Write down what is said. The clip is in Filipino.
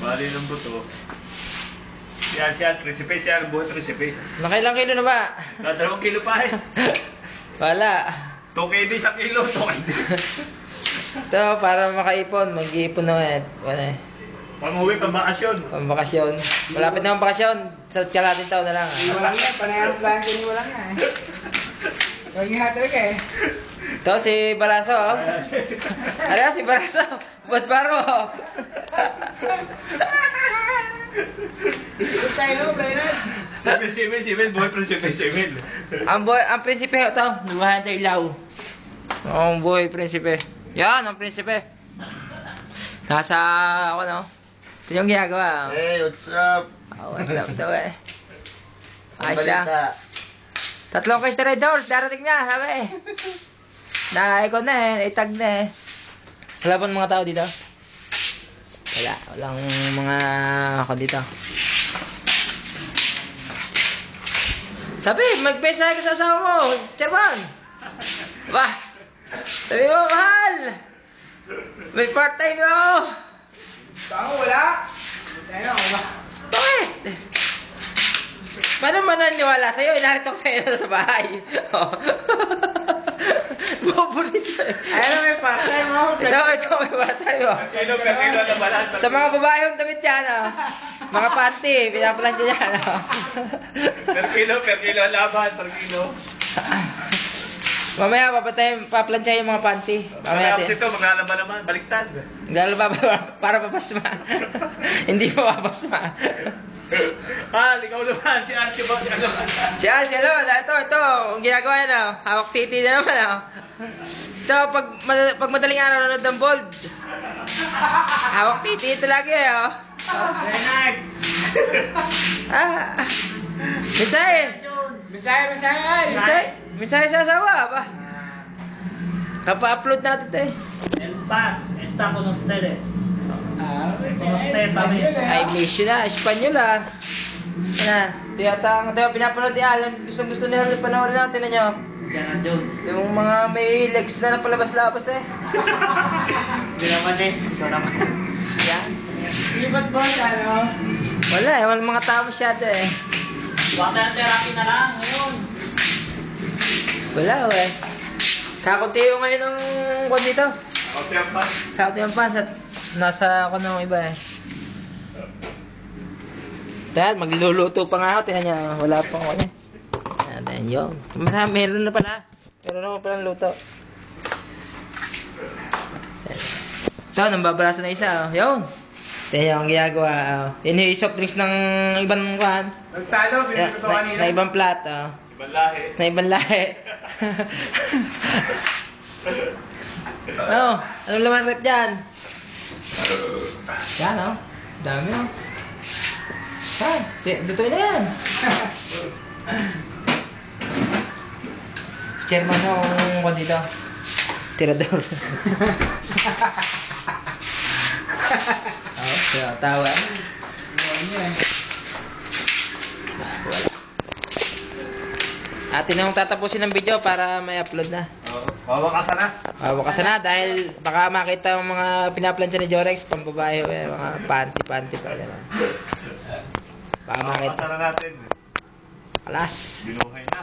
Bali ng buto. Siya, presipe siya, buhay presipe. Nakailang kilo na ba? 2 kilo pa eh. Wala. 2 kg sa kilo, 2 kg. Ito, para makaipon, mag-iipon na eh. Wala eh. Pang-uwi, pang-bakasyon. Pang-bakasyon. Malapit na ang bakasyon. Sa kalating taon na lang. Walang yan, panayang plan ko walang yan. Huwag nga talaga eh. Ito, si Baraso. Oh. Ano si Baraso? Ba't baro? Ito tayo no, Bernard. Simil, buhay presipe, simil. Ang prinsipe ito. Lumahan tayo ilaw. Ang buhay prinsipe. Yan, ang prinsipe. Nasa ako no. Ito yung ginagawa. Hey, what's up? Oh, what's up daw eh. Ayos lang. 3 kayo sa Red Doors, darating na, sabi. Na-icon na eh, itag na eh. Wala pa mga tao dito? Wala, walang mga ako dito. Sabi, mag-pesa ka sa asawa mo, Chairman. Ba, sabi mo, mahal. May part-time na ako. Baka wala. Tayo, wala. Bakit? Paano man naniwala sa'yo? Inarito ko sa'yo sa bahay. Oh. Paborito eh. Ayun, may part-time mo. Ito, may part-time oh. Kilo per kilo na balat. Sa mga babae yung damit yan oh. Mga panty, pinaplansya yan oh. Per kilo laban, per kilo. Mamaya paplansya yung mga panty. Mamaya Tapos ito, maglalaba naman, baliktad. Galaba para papasma. Hindi pa papasma. Ikaw naman, si Archie ba? Si Al, ito, ang ginagawa yan oh. Hawak titi na naman oh. Ito, pag madaling araw nanonood ng bold. Hawak titi ito lagi oh. Bernard! Mensahe. Bisaya. Mensahe sa asawa ba? Kapa-upload natin ito eh. En paz, está con ustedes. Okay. I miss you na, Espanyol ah. Ito pinapanood ni Alan. Gusto ni Alan panoorin natin na nyo. Indiana Jones. Yung mga may legs na napalabas-labas eh. Hindi naman eh. Ikaw naman. Yan. Lipat po ano? Wala eh, walang mga tao masyado eh. Water therapy na lang ngayon. Wala eh. Kakunti yung ngayon ng kwan dito. Okay, ang pas. Kakunti yung fans at nasa ako ng iba eh. Dahil magluluto pa nga ako, tingnan niya, wala pang ako eh. Ayan yun. Meron na pala. Meron na pala luto. Ito, nambabaraso na isa. Yun. Tingnan ang ginagawa. Yun yung soft drinks ng ibang kuhan. Nagtalo, binibito ko kanina. Na ibang plat. Ibang lahi. Na ibang lahi. Anong laman rep dyan? Yan dami luto na yan. Chairman ng kung dito. Tirador. Tawa. Wala. Atin na tatapusin ng video para may upload na. Wawakasan na. Wawakasan na dahil baka makita ang mga pinaplansya ni Jorex pambabae mga panty pa gano'n. Baka makita. Wawakasan na natin. Alas. Binuhay na.